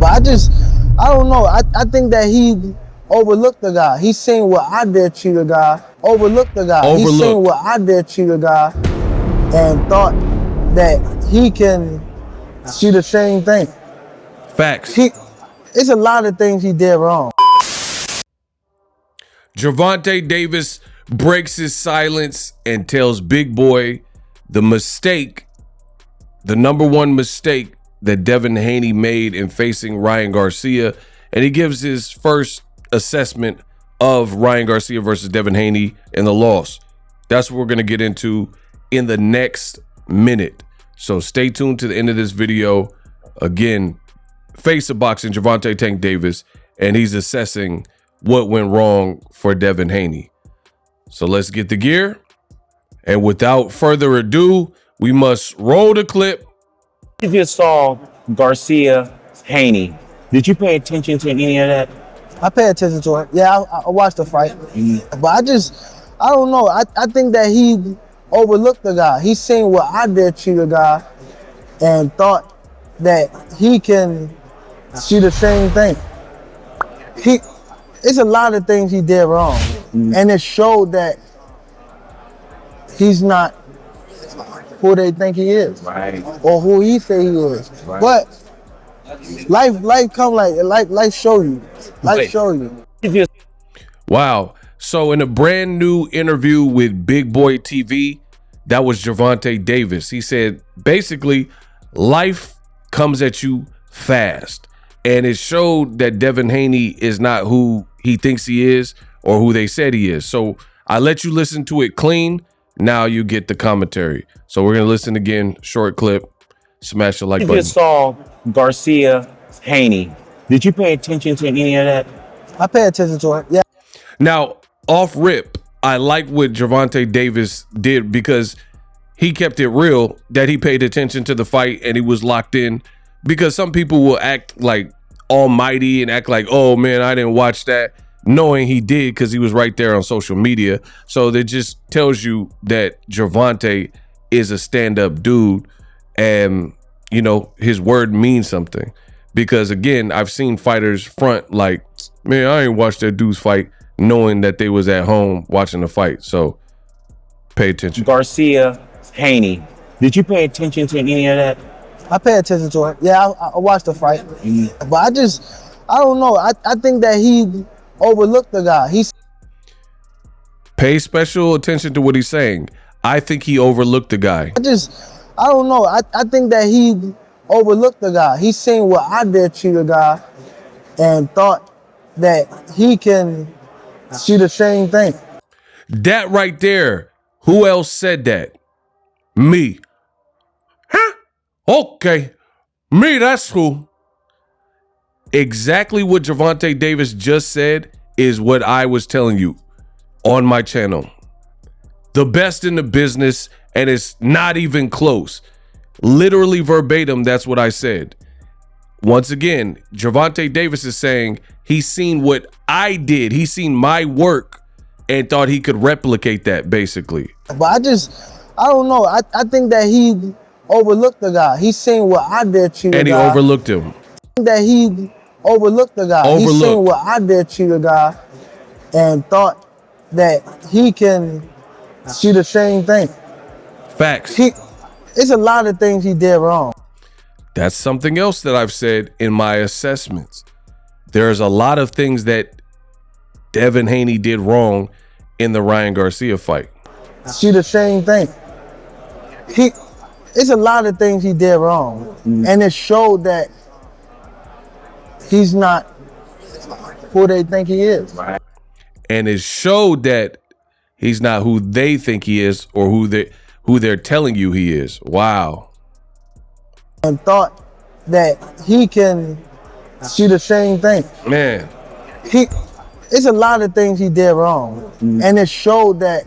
But I don't know. I think that he overlooked the guy. He seen what I did to the guy. Overlooked the guy. He seen what I did to the guy and thought that he can see the same thing. Facts. It's a lot of things he did wrong. Gervonta Davis breaks his silence and tells Big Boy the mistake, the number one mistake that Devin Haney made in facing Ryan Garcia. And he gives his first assessment of Ryan Garcia versus Devin Haney and the loss. That's what we're going to get into in the next minute. So stay tuned to the end of this video. Again, Face of Boxing, Gervonta Tank Davis, and he's assessing what went wrong for Devin Haney. So let's get the gear. And without further ado, we must roll the clip. You just saw Garcia, Haney. Did you pay attention to any of that? I pay attention to it. Yeah, I watched the fight. But I don't know. I think that he overlooked the guy. He seen what I did to the guy and thought that he can see the same thing. It's a lot of things he did wrong. And it showed that he's not who they think he is. Right. Or who he say he is. Right. But life come life show you. Life show you. Wow. So in a brand new interview with Big Boy TV, that was Gervonta Davis. He said, basically, life comes at you fast. And it showed that Devin Haney is not who he thinks he is or who they said he is. So I let you listen to it clean. Now you get the commentary. So we're going to listen again, short clip. Smash the like button. You just saw Garcia, Haney. Did you pay attention to any of that? I pay attention to it. Yeah. Now, off rip, I like what Gervonta Davis did because he kept it real, that he paid attention to the fight and he was locked in. Because some people will act like almighty and act like, oh man, I didn't watch that, knowing he did because he was right there on social media. So that just tells you that Gervonta is a stand-up dude and, you know, his word means something. Because again, I've seen fighters front like, man, I ain't watched that dude's fight, knowing that they was at home watching the fight. So pay attention. Garcia, Haney. Did you pay attention to any of that? I pay attention to it. Yeah, I watched the fight. But I don't know. I think that he overlooked the guy. Pay special attention to what he's saying. I think he overlooked the guy. I don't know. I think that he overlooked the guy. He seen what I did to the guy and thought that he can see the same thing. That right there. Who else said that? Me. Huh? Okay. Me, that's who. Exactly what Gervonta Davis just said is what I was telling you on my channel. The best in the business, and it's not even close. Literally verbatim, that's what I said. Once again, Gervonta Davis is saying he's seen what I did. He's seen my work and thought he could replicate that, basically. But I don't know. I think that he overlooked the guy. He seen what I did to the guy. And he overlooked him. I think that he overlooked the guy. He seen what I did to the guy and thought that he can see the same thing. Facts. It's a lot of things he did wrong. That's something else that I've said in my assessments. There's a lot of things that Devin Haney did wrong in the Ryan Garcia fight. See the same thing. It's a lot of things he did wrong. And it showed that he's not who they think he is. And it showed that he's not who they think he is or who they're telling you he is. Wow. And thought that he can see the same thing. Man. It's a lot of things he did wrong. And it showed that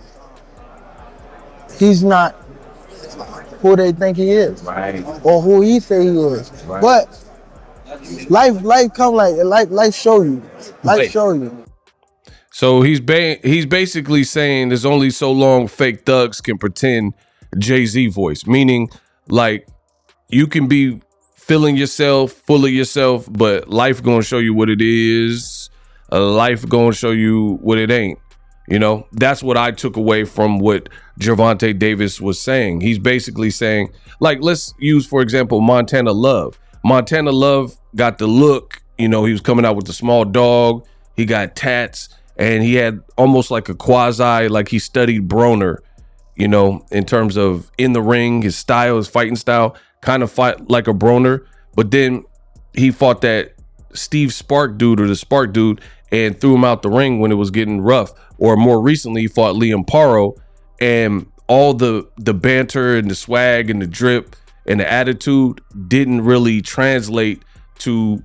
he's not who they think he is. Or who he say he is. But life come life show you. Life show you. So he's basically saying there's only so long fake thugs can pretend Jay-Z voice, meaning like you can be feeling yourself, full of yourself, but life gonna show you what it is. Life gonna show you what it ain't. You know, that's what I took away from what Gervonta Davis was saying. He's basically saying, like, let's use, for example, Montana Love. Montana Love got the look, you know, he was coming out with the small dog. He got tats, and he had almost like a quasi, like he studied Broner, you know, in terms of in the ring, his style, his fighting style, kind of fight like a Broner. But then he fought that Steve Spark dude or the Spark dude and threw him out the ring when it was getting rough. Or more recently, he fought Liam Paro, and all the banter and the swag and the drip and the attitude didn't really translate to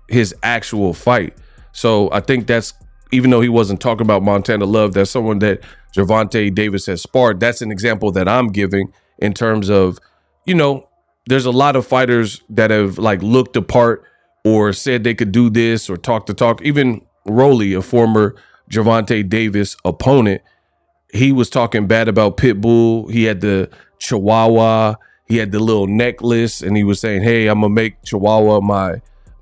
his actual fight. So I think that's, even though he wasn't talking about Montana Love, that's someone that Gervonta Davis has sparred. That's an example that I'm giving in terms of, you know, there's a lot of fighters that have like looked apart or said they could do this or talk the talk. Even Rolly, a former Gervonta Davis opponent, he was talking bad about Pitbull. He had the Chihuahua. He had the little necklace, and he was saying, hey, I'm going to make Chihuahua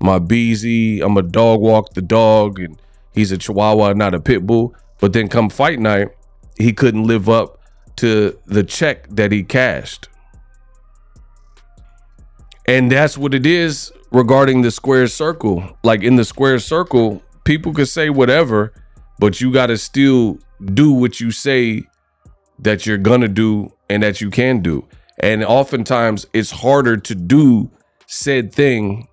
my beezy. I'm going to dog walk the dog, and he's a Chihuahua, not a Pitbull. But then come fight night, he couldn't live up to the check that he cashed. And that's what it is regarding the square circle. Like in the square circle, people could say whatever, but you got to still do what you say that you're going to do and that you can do. And oftentimes it's harder to do said thing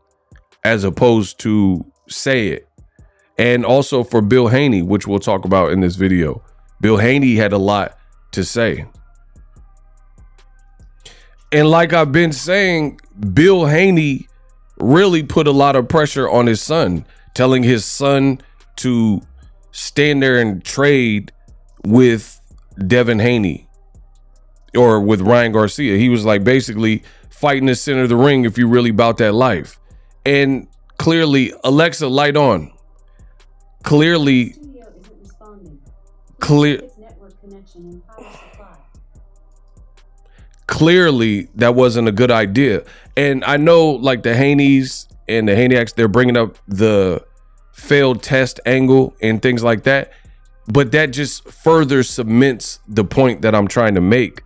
as opposed to say it. And also for Bill Haney, which we'll talk about in this video, Bill Haney had a lot to say. And like I've been saying, Bill Haney really put a lot of pressure on his son, telling his son to stand there and trade with Devin Haney or with Ryan Garcia. He was like basically fighting the center of the ring if you really about that life. And clearly, Alexa, light on. Clearly, clearly that wasn't a good idea. And I know like the Haneys and the Haneyacks, they're bringing up the failed test angle and things like that. But that just further cements the point that I'm trying to make.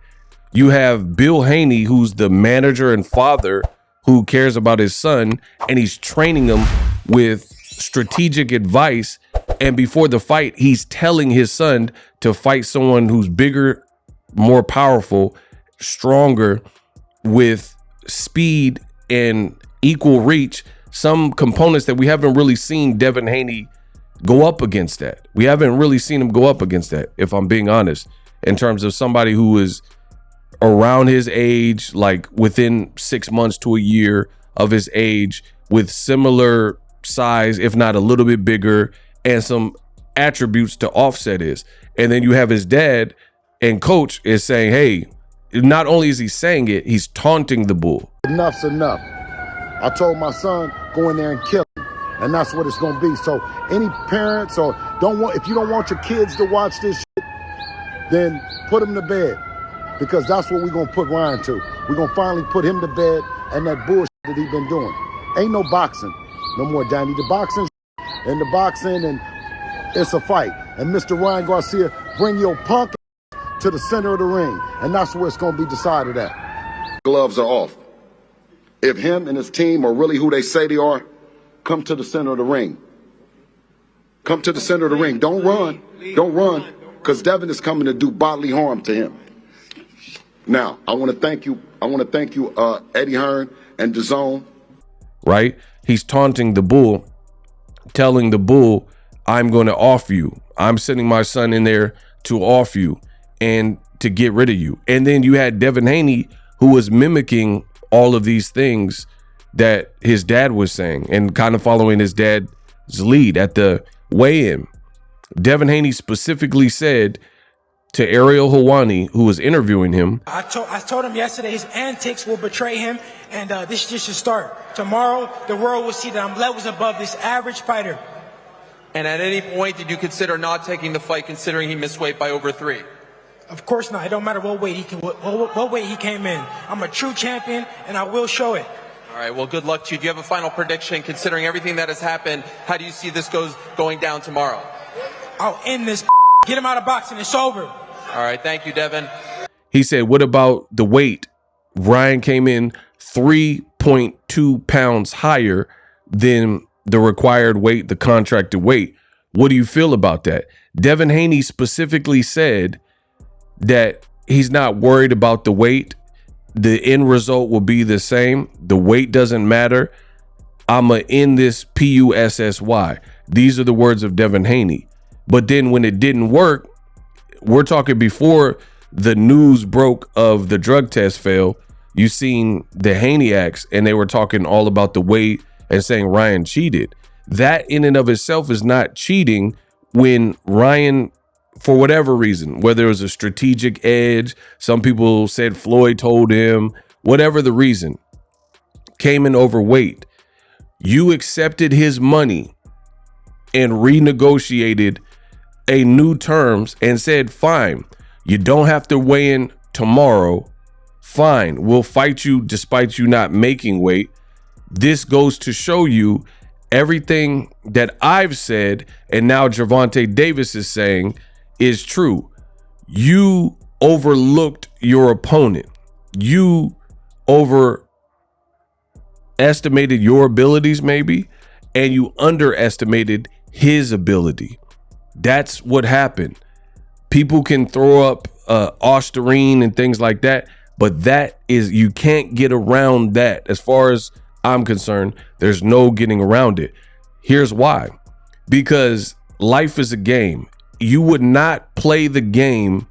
You have Bill Haney, who's the manager and father who cares about his son, and he's training him with strategic advice. And before the fight, he's telling his son to fight someone who's bigger, more powerful, stronger, with speed and equal reach. Some components that we haven't really seen Devin Haney go up against that. We haven't really seen him go up against that, if I'm being honest, in terms of somebody who is around his age, like within 6 months to a year of his age, with similar size, if not a little bit bigger, and some attributes to offset his. And then you have his dad and coach is saying, hey, not only is he saying it, he's taunting the bull. Enough's enough. I told my son, go in there and kill him. And that's what it's going to be. So any parents or if you don't want your kids to watch this shit, then put them to bed. Because that's what we're going to put Ryan to. We're going to finally put him to bed and that bullshit that he's been doing. Ain't no boxing no more, Danny. The boxing and it's a fight. And Mr. Ryan Garcia, bring your punk to the center of the ring. And that's where it's going to be decided at. Gloves are off. If him and his team are really who they say they are, come to the center of the ring. Come to the center of the ring. Don't run. Don't run. Because Devin is coming to do bodily harm to him. Now, I want to thank you. Eddie Hearn and DAZN. Right? He's taunting the bull, telling the bull, I'm going to off you. I'm sending my son in there to off you and to get rid of you. And then you had Devin Haney, who was mimicking all of these things that his dad was saying and kind of following his dad's lead at the weigh-in. Devin Haney specifically said to Ariel Helwani, who was interviewing him, I told him yesterday his antics will betray him, and this just should start. Tomorrow, the world will see that I'm levels above this average fighter. And at any point, did you consider not taking the fight, considering he missed weight by over 3? Of course not. It don't matter what weight he came in. I'm a true champion, and I will show it. All right, well, good luck to you. Do you have a final prediction considering everything that has happened? How do you see this going down tomorrow? I'll end this. Get him out of boxing. It's over. All right, thank you, Devin. He said, what about the weight? Ryan came in 3.2 pounds higher than the required weight, the contracted weight. What do you feel about that? Devin Haney specifically said that he's not worried about the weight. The end result will be the same. The weight doesn't matter. I'ma end this PUSSY. These are the words of Devin Haney. But then when it didn't work, we're talking before the news broke of the drug test fail. You seen the Haneyacks, and they were talking all about the weight and saying Ryan cheated. That in and of itself is not cheating when Ryan, for whatever reason, whether it was a strategic edge, some people said Floyd told him, whatever the reason, came in overweight. You accepted his money and renegotiated a new terms and said, fine, you don't have to weigh in tomorrow. Fine, we'll fight you despite you not making weight. This goes to show you everything that I've said and now Gervonta Davis is saying is true. You overlooked your opponent. You overestimated your abilities maybe, and you underestimated his ability. That's what happened. People can throw up Osterine and things like that, but that is, you can't get around that. As far as I'm concerned, there's no getting around it. Here's why. Because life is a game. You would not play the game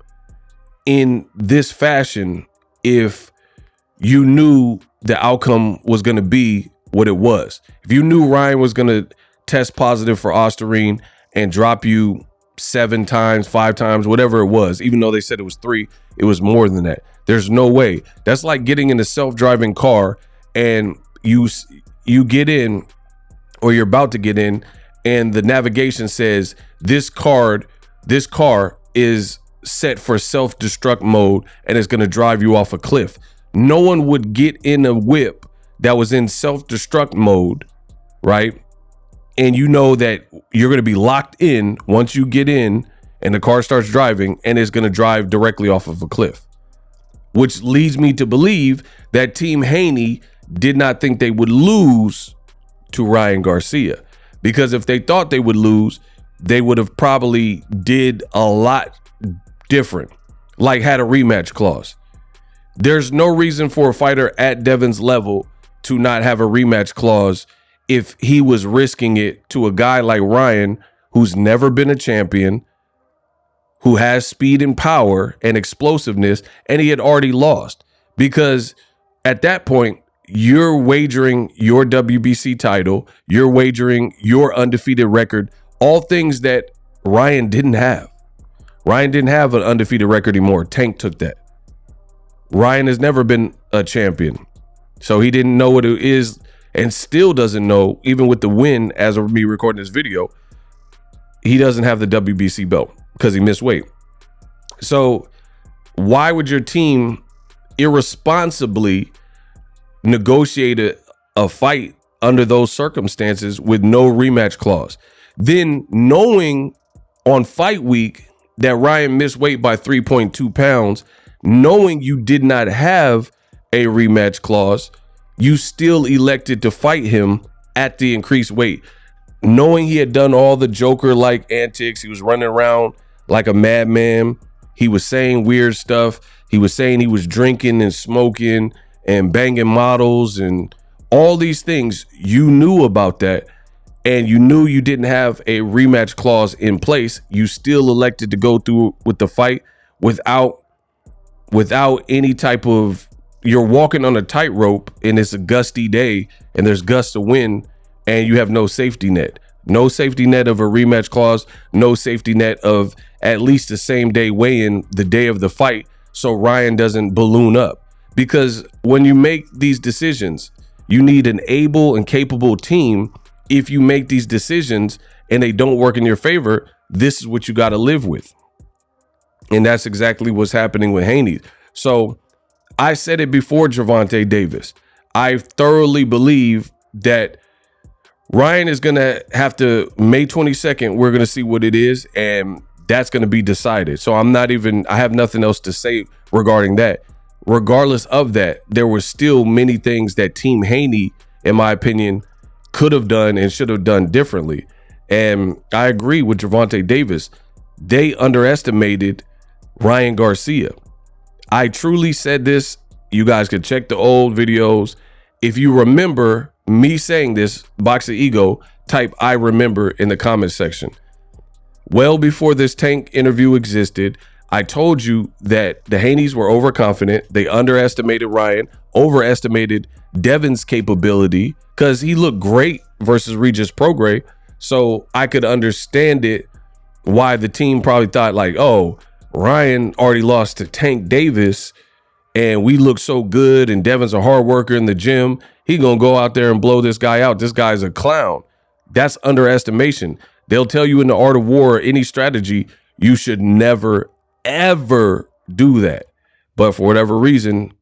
in this fashion if you knew the outcome was going to be what it was. If you knew Ryan was going to test positive for Osterine and drop you 7 times, 5 times, whatever it was, even though they said it was 3, it was more than that. There's no way. That's like getting in a self-driving car and you get in, or you're about to get in, and the navigation says this car is set for self-destruct mode and it's going to drive you off a cliff. No one would get in a whip that was in self-destruct mode, right? And you know that you're going to be locked in once you get in and the car starts driving, and it's going to drive directly off of a cliff, which leads me to believe that Team Haney did not think they would lose to Ryan Garcia, because if they thought they would lose, they would have probably did a lot different, like had a rematch clause. There's no reason for a fighter at Devin's level to not have a rematch clause if he was risking it to a guy like Ryan, who's never been a champion, who has speed and power and explosiveness, and he had already lost. Because at that point, you're wagering your WBC title, you're wagering your undefeated record, all things that Ryan didn't have. Ryan didn't have an undefeated record anymore. Tank took that. Ryan has never been a champion, so he didn't know what it is, and still doesn't know, even with the win as of me recording this video. He doesn't have the WBC belt because he missed weight. So why would your team irresponsibly negotiate a fight under those circumstances with no rematch clause? Then knowing on fight week that Ryan missed weight by 3.2 pounds, knowing you did not have a rematch clause, you still elected to fight him at the increased weight. Knowing he had done all the Joker-like antics, he was running around like a madman. He was saying weird stuff. He was saying he was drinking and smoking and banging models and all these things. You knew about that, and you knew you didn't have a rematch clause in place. You still elected to go through with the fight without any type of, you're walking on a tightrope and it's a gusty day and there's gusts of wind and you have no safety net. No safety net of a rematch clause, no safety net of at least the same day weigh-in the day of the fight so Ryan doesn't balloon up. Because when you make these decisions, you need an able and capable team. If you make these decisions and they don't work in your favor, this is what you got to live with. And that's exactly what's happening with Haney. So I said it before Gervonta Davis. I thoroughly believe that Ryan is going to have to, May 22nd, we're going to see what it is, and that's going to be decided. So I have nothing else to say regarding that. Regardless of that, there were still many things that Team Haney, in my opinion, could have done and should have done differently. And I agree with Gervonta Davis. They underestimated Ryan Garcia. I truly said this. You guys could check the old videos. If you remember me saying this, Boxingego, type I remember in the comment section. Well before this Tank interview existed, I told you that the Haneys were overconfident. They underestimated Ryan, overestimated Devin's capability because he looked great versus Regis Prograis. So I could understand it, why the team probably thought like, oh, Ryan already lost to Tank Davis and we look so good and Devin's a hard worker in the gym. He gonna go out there and blow this guy out. This guy's a clown. That's underestimation. They'll tell you in the art of war, any strategy, you should never, ever do that. But for whatever reason,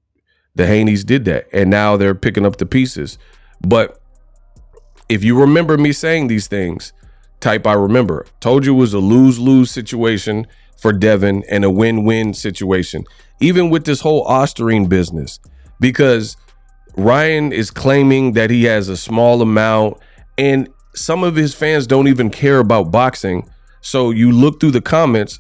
the Haneys did that. And now they're picking up the pieces. But if you remember me saying these things, type I remember. Told you it was a lose-lose situation for Devin and a win-win situation. Even with this whole Osterine business, because Ryan is claiming that he has a small amount and some of his fans don't even care about boxing. So you look through the comments,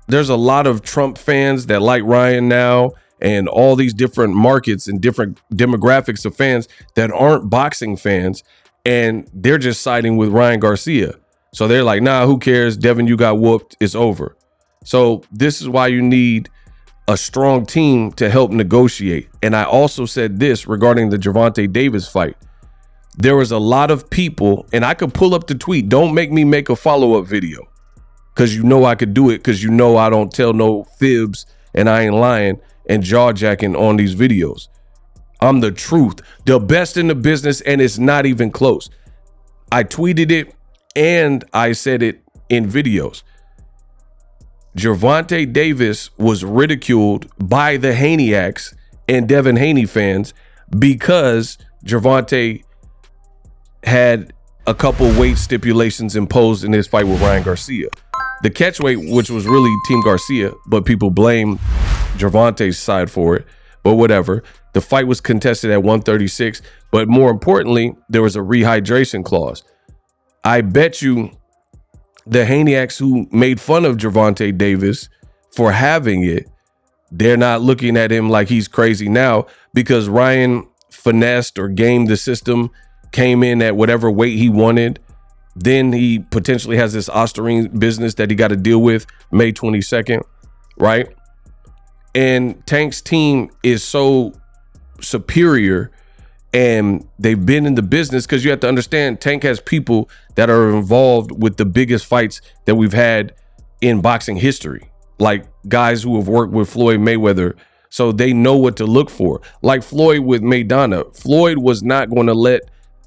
there's a lot of Trump fans that like Ryan now and all these different markets and different demographics of fans that aren't boxing fans. And they're just siding with Ryan Garcia. So they're like, nah, who cares? Devin, you got whooped. It's over. So this is why you need a strong team to help negotiate. And I also said this regarding the Gervonta Davis fight. There was a lot of people, and I could pull up the tweet. Don't make me make a follow-up video because you know I could do it because you know I don't tell no fibs and I ain't lying and jaw-jacking on these videos. I'm the truth, the best in the business, and it's not even close. I tweeted it and I said it in videos. Gervonta Davis was ridiculed by the Haneyacks and Devin Haney fans because Gervonta had a couple weight stipulations imposed in his fight with Ryan Garcia. The catch weight, which was really Team Garcia, but people blame Gervonta's side for it, but whatever. The fight was contested at 136, but more importantly, there was a rehydration clause. I bet you the Haneyacks who made fun of Gervonta Davis for having it, they're not looking at him like he's crazy now because Ryan finessed or gamed the system, came in at whatever weight he wanted. Then he potentially has this Osterine business that he got to deal with May 22nd, right? And Tank's team is so superior and they've been in the business because you have to understand Tank has people that are involved with the biggest fights that we've had in boxing history, like guys who have worked with Floyd Mayweather. So they know what to look for. Like Floyd with Maidana. Floyd was not going to let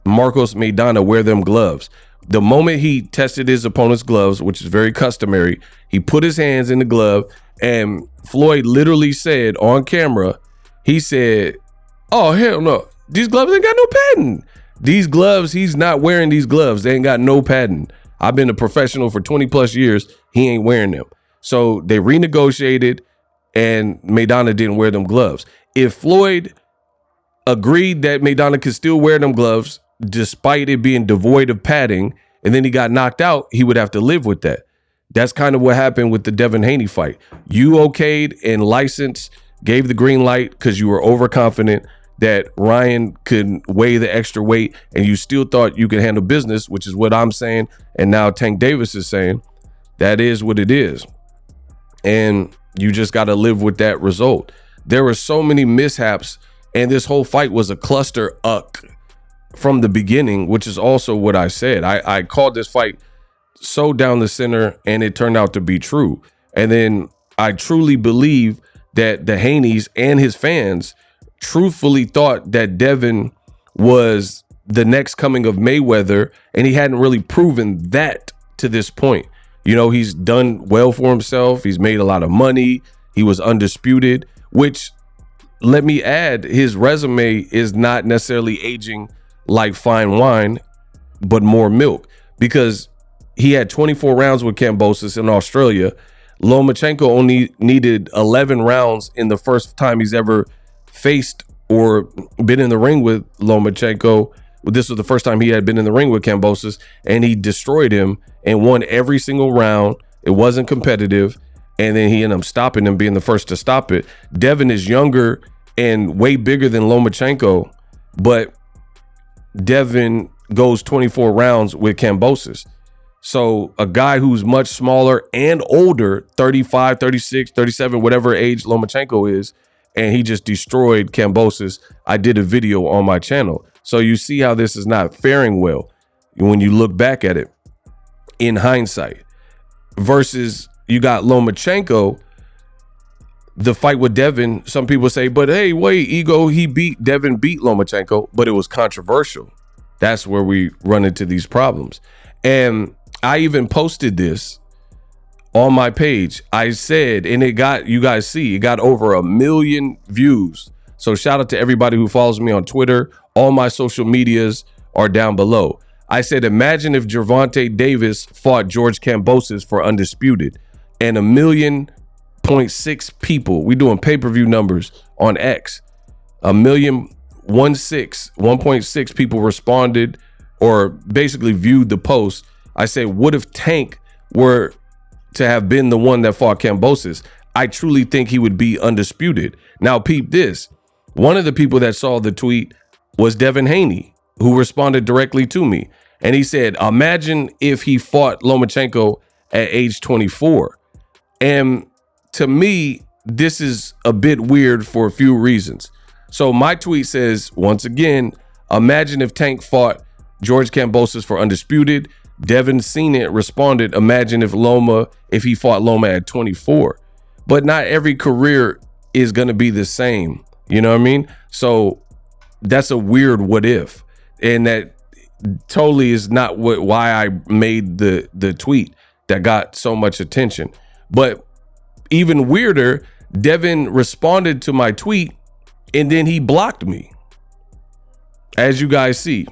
Marcos Maidana wear them gloves. The moment he tested his opponent's gloves, which is very customary, he put his hands in the glove and Floyd literally said on camera, he said, oh, hell no. These gloves ain't got no patent. These gloves, he's not wearing these gloves. They ain't got no patent. I've been a professional for 20 plus years. He ain't wearing them. So they renegotiated and Maidana didn't wear them gloves. If Floyd agreed that Maidana could still wear them gloves, despite it being devoid of padding, and then he got knocked out, he would have to live with that. That's kind of what happened with the Devin Haney fight. You okayed and licensed, gave the green light because you were overconfident that Ryan could weigh the extra weight and you still thought you could handle business, which is what I'm saying. And now Tank Davis is saying that is what it is. And you just got to live with that result. There were so many mishaps and this whole fight was a cluster from the beginning, which is also what I said. I called this fight so down the center and it turned out to be true. And then I truly believe that the Haneys and his fans truthfully thought that Devin was the next coming of Mayweather, and he hadn't really proven that to this point. You know, he's done well for himself. He's made a lot of money. He was undisputed, which let me add, his resume is not necessarily aging like fine wine, but more milk, because he had 24 rounds with Kambosos in Australia. Lomachenko only needed 11 rounds in the first time he's ever faced or been in the ring with Lomachenko. This was the first time he had been in the ring with Kambosos, and he destroyed him and won every single round. It wasn't competitive, and then he ended up stopping him, being the first to stop it. Devin is younger and way bigger than Lomachenko, but Devin goes 24 rounds with Kambosos. So a guy who's much smaller and older, 35, 36, 37, whatever age Lomachenko is, and he just destroyed Kambosos. I did a video on my channel. So you see how this is not faring well when you look back at it in hindsight. Versus you got Lomachenko, the fight with Devin, some people say, but hey, wait, Ego, Devin beat Lomachenko, but it was controversial. That's where we run into these problems. And I even posted this on my page. I said, and it got, you guys see, it got over 1 million views. So shout out to everybody who follows me on Twitter. All my social medias are down below. I said, imagine if Gervonta Davis fought George Kambosos for undisputed, and 1.6 million people, we doing pay-per-view numbers on X, 1.6 people responded or basically viewed the post. I say, what if Tank were to have been the one that fought Kambosos? I truly think he would be undisputed. Now, peep this. One of the people that saw the tweet was Devin Haney, who responded directly to me. And he said, imagine if he fought Lomachenko at age 24. And to me, this is a bit weird for a few reasons. So my tweet says, once again, imagine if Tank fought George Kambosos for undisputed. Devin seen it, responded, imagine if he fought Loma at 24. But not every career is going to be the same. You know what I mean? So that's a weird what if. And that totally is not why I made the tweet that got so much attention. But even weirder, Devin responded to my tweet and then he blocked me, as you guys see.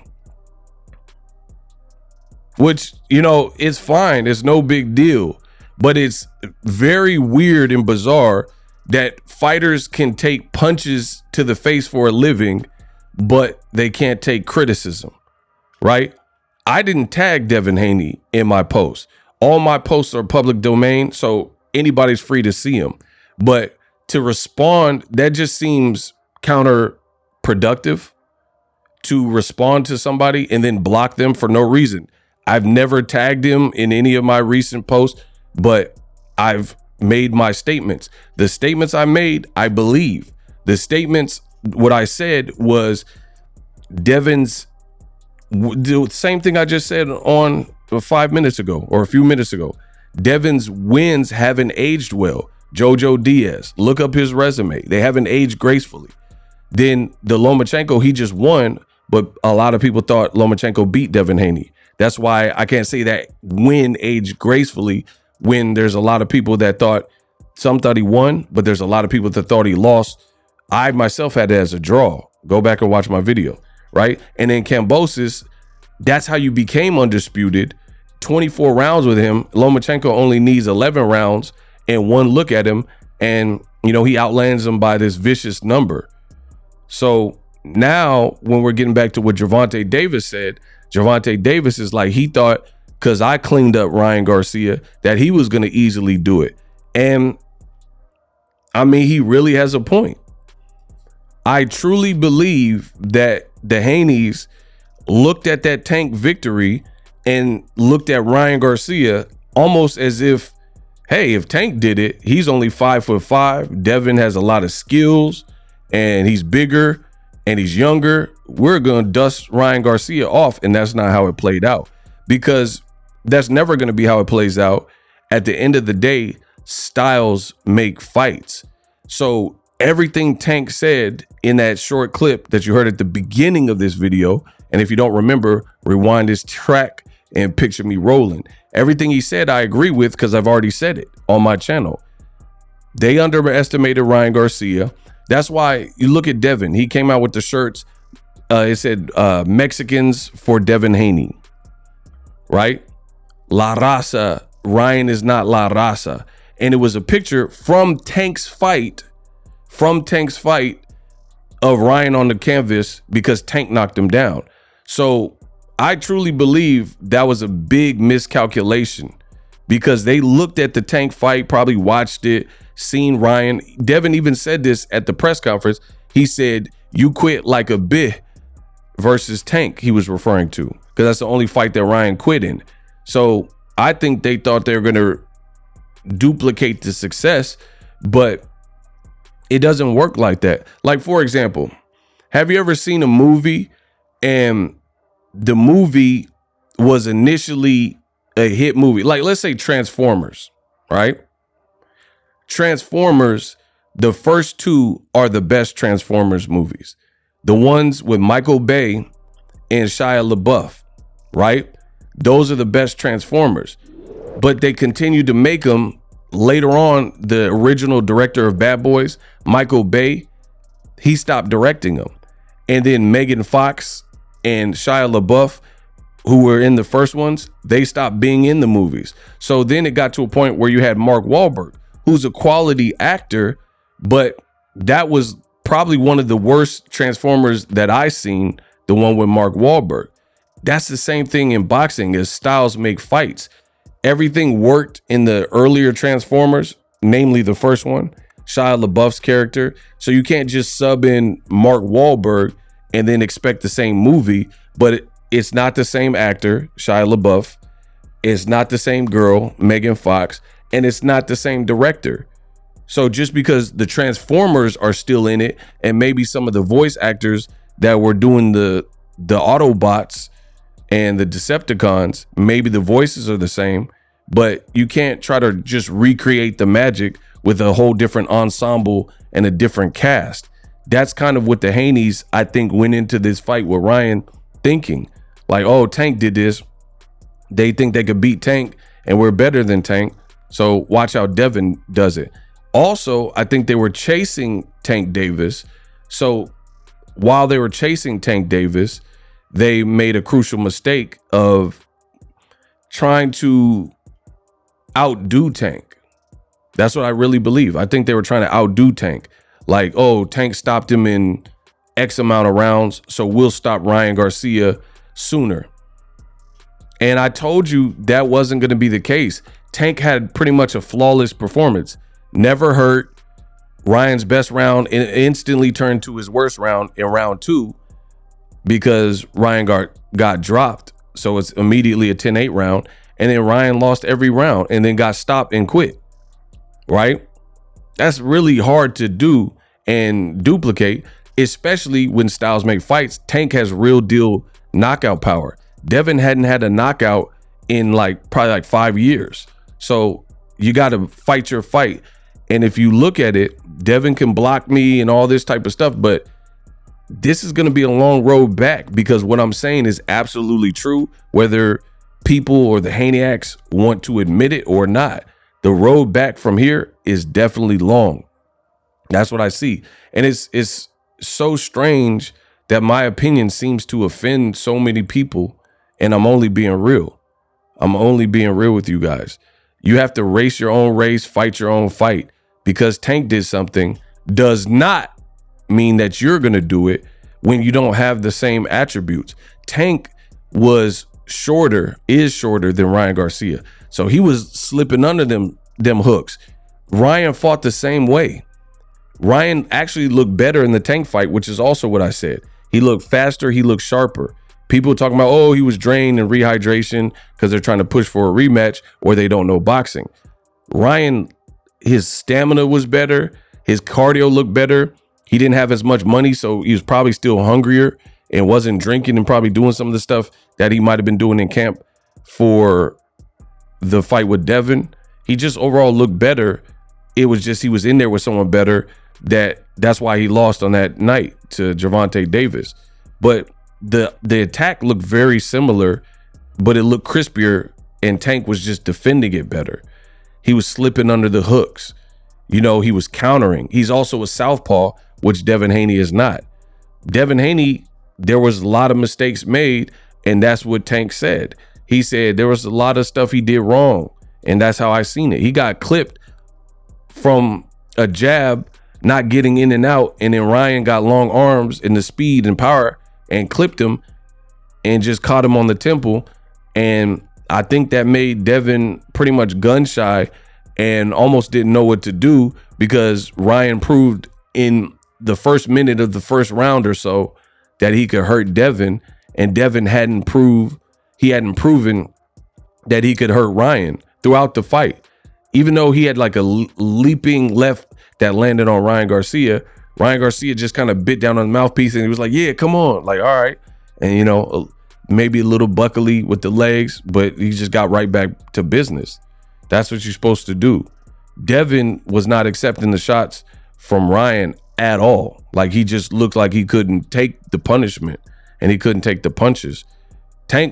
Which, you know, it's fine. It's no big deal. But it's very weird and bizarre that fighters can take punches to the face for a living, but they can't take criticism, right? I didn't tag Devin Haney in my post. All my posts are public domain, so anybody's free to see them. But to respond, that just seems counterproductive, to respond to somebody and then block them for no reason. I've never tagged him in any of my recent posts, but I've made my statements. The statements I made, I believe. The statements, what I said was Devin's, the same thing I just said on 5 minutes ago or a few minutes ago. Devin's wins haven't aged well. Jojo Diaz, look up his resume. They haven't aged gracefully. Then the Lomachenko, he just won, but a lot of people thought Lomachenko beat Devin Haney. That's why I can't say that win aged gracefully when there's a lot of people that thought, some thought he won, but there's a lot of people that thought he lost. I myself had it as a draw. Go back and watch my video, right? And then Kambosos, that's how you became undisputed. 24 rounds with him. Lomachenko only needs 11 rounds and one look at him, and you know, he outlands him by this vicious number. So now when we're getting back to what Gervonta Davis said, Gervonta Davis is like, he thought because I cleaned up Ryan Garcia that he was going to easily do it. And I mean, he really has a point. I truly believe that the Haneys looked at that Tank victory and looked at Ryan Garcia almost as if, hey, if Tank did it, he's only 5'5". Devin has a lot of skills and he's bigger and he's younger. We're going to dust Ryan Garcia off. And that's not how it played out, because that's never going to be how it plays out. At the end of the day, styles make fights. So everything Tank said in that short clip that you heard at the beginning of this video, and if you don't remember, rewind this track and picture me rolling. Everything he said, I agree with, because I've already said it on my channel. They underestimated Ryan Garcia. That's why you look at Devin. He came out with the shirts. It said Mexicans for Devin Haney, right? La Raza. Ryan is not La Raza. And it was a picture from Tank's fight of Ryan on the canvas because Tank knocked him down. So I truly believe that was a big miscalculation because they looked at the Tank fight, probably watched it, seen Ryan. Devin even said this at the press conference. He said, "You quit like a bitch," versus Tank he was referring to, because that's the only fight that Ryan quit in. So I think they thought they were going to duplicate the success, but it doesn't work like that. Like, for example, have you ever seen a movie and the movie was initially a hit movie? Like, let's say Transformers, right? Transformers, the first two are the best Transformers movies. The ones with Michael Bay and Shia LaBeouf, right? Those are the best Transformers. But they continued to make them. Later on, the original director of Bad Boys, Michael Bay, he stopped directing them. And then Megan Fox and Shia LaBeouf, who were in the first ones, they stopped being in the movies. So then it got to a point where you had Mark Wahlberg, who's a quality actor, but that was probably one of the worst Transformers that I seen, the one with Mark Wahlberg. That's the same thing in boxing as styles make fights. Everything worked in the earlier Transformers, namely the first one, Shia LaBeouf's character. So you can't just sub in Mark Wahlberg and then expect the same movie, but it's not the same actor, Shia LaBeouf. It's not the same girl, Megan Fox, and it's not the same director. So just because the Transformers are still in it, and maybe some of the voice actors that were doing the Autobots and the Decepticons, maybe the voices are the same, but you can't try to just recreate the magic with a whole different ensemble and a different cast. That's kind of what the Haneys, I think, went into this fight with Ryan thinking. Like, oh, Tank did this. They think they could beat Tank, and we're better than Tank. So watch how Devin does it. Also, I think they were chasing Tank Davis. So while they were chasing Tank Davis, they made a crucial mistake of trying to outdo Tank. That's what I really believe. I think they were trying to outdo Tank. Like, oh, Tank stopped him in X amount of rounds, so we'll stop Ryan Garcia sooner. And I told you that wasn't going to be the case. Tank had pretty much a flawless performance. Never hurt. Ryan's best round instantly turned to his worst round in round 2 because Ryan got dropped. So it's immediately a 10-8 round. And then Ryan lost every round and then got stopped and quit. Right? That's really hard to do and duplicate, especially when styles make fights. Tank has real deal knockout power. Devin hadn't had a knockout in probably 5 years. So you got to fight your fight. And if you look at it, Devin can block me and all this type of stuff, but this is going to be a long road back because what I'm saying is absolutely true, whether people or the Haniacs want to admit it or not. The road back from here is definitely long. That's what I see. And it's so strange that my opinion seems to offend so many people, and I'm only being real. I'm only being real with you guys. You have to race your own race, fight your own fight. Because Tank did something does not mean that you're going to do it when you don't have the same attributes. Tank is shorter than Ryan Garcia. So he was slipping under them hooks. Ryan fought the same way. Ryan actually looked better in the Tank fight, which is also what I said. He looked faster. He looked sharper. People talking about, oh, he was drained and rehydration because they're trying to push for a rematch or they don't know boxing. Ryan, his stamina was better. His cardio looked better. He didn't have as much money, so he was probably still hungrier and wasn't drinking and probably doing some of the stuff that he might have been doing in camp for the fight with Devin. He just overall looked better. It was just he was in there with someone better. That's why he lost on that night to Gervonta Davis. But the attack looked very similar, but it looked crispier, and Tank was just defending it better. He was slipping under the hooks. You know, he was countering. He's also a southpaw, which Devin Haney is not. Devin Haney, there was a lot of mistakes made, and that's what Tank said. He said there was a lot of stuff he did wrong, and that's how I seen it. He got clipped from a jab, not getting in and out, and then Ryan got long arms and the speed and power and clipped him and just caught him on the temple. And I think that made Devin pretty much gun shy and almost didn't know what to do, because Ryan proved in the first minute of the first round or so that he could hurt Devin, and Devin hadn't proven that he could hurt Ryan throughout the fight. Even though he had like a leaping left that landed on Ryan Garcia just kind of bit down on the mouthpiece and he was like, yeah, come on. Like, all right. And, you know, maybe a little buckly with the legs, but he just got right back to business. That's what you're supposed to do. Devin was not accepting the shots from Ryan at all. Like, he just looked like he couldn't take the punishment and he couldn't take the punches. I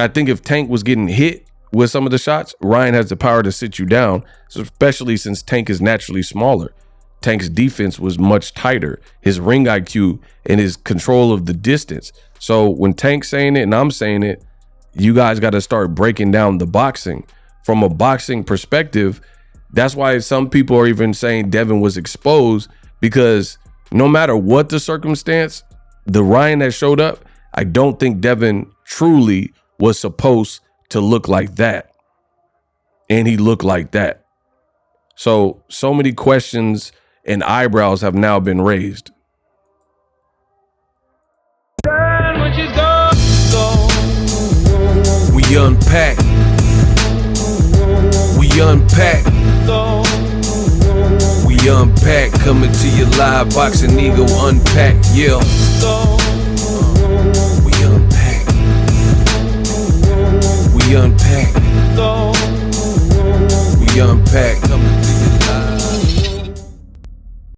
think if Tank was getting hit with some of the shots, Ryan has the power to sit you down, especially since Tank is naturally smaller. Tank's defense was much tighter, his ring IQ and his control of the distance. So when Tank's saying it and I'm saying it, you guys got to start breaking down the boxing. From a boxing perspective, that's why some people are even saying Devin was exposed, because no matter what the circumstance, the Ryan that showed up, I don't think Devin truly was supposed to look like that. And he looked like that. So many questions and eyebrows have now been raised. We unpack. We unpack. We unpack. Coming to you live, Boxingego UNPACKED. Yeah. We unpack. We unpack. We unpack.